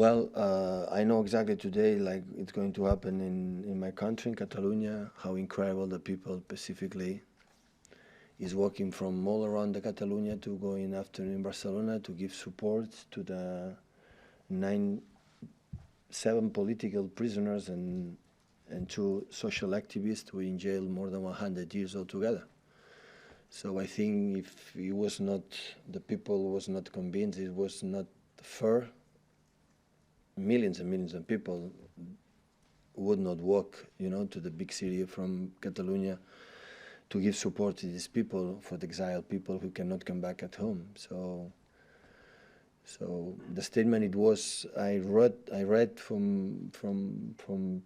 Well, I know exactly today, like it's going to happen in my country, in Catalonia, how incredible the people specifically is walking from all around the Catalonia to going after in Barcelona to give support to the 7 political prisoners and 2 social activists who were in jail more than 100 years altogether. So I think if it was not, the people was not convinced, it was not fair, millions and millions of people would not walk, to the big city from Catalonia to give support to these people, for the exiled people who cannot come back at home. So the statement it was, I read from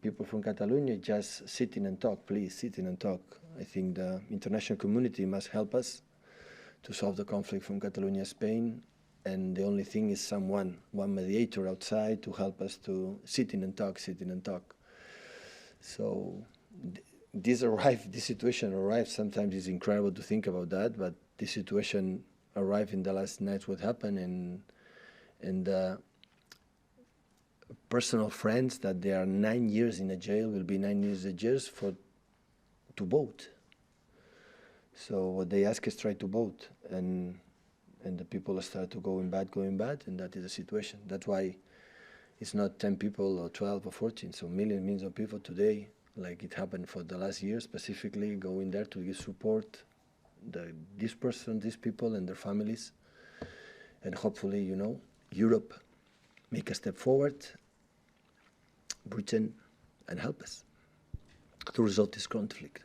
people from Catalonia, just sitting and talk, please, sitting and talk. I think the international community must help us to solve the conflict from Catalonia, Spain, and the only thing is one mediator outside to help us to sitting and talk. So this situation arrived. Sometimes it's incredible to think about that, but this situation arrived in the last night. What happened, and personal friends that they are 9 years in a jail will be 9 years in jail to vote. So what they ask is try to vote, and the people start to going bad, and that is the situation. That's why it's not 10 people or 12 or 14, so millions of people today, like it happened for the last year specifically, going there to give support these people and their families, and hopefully, Europe make a step forward, Britain, and help us to resolve this conflict.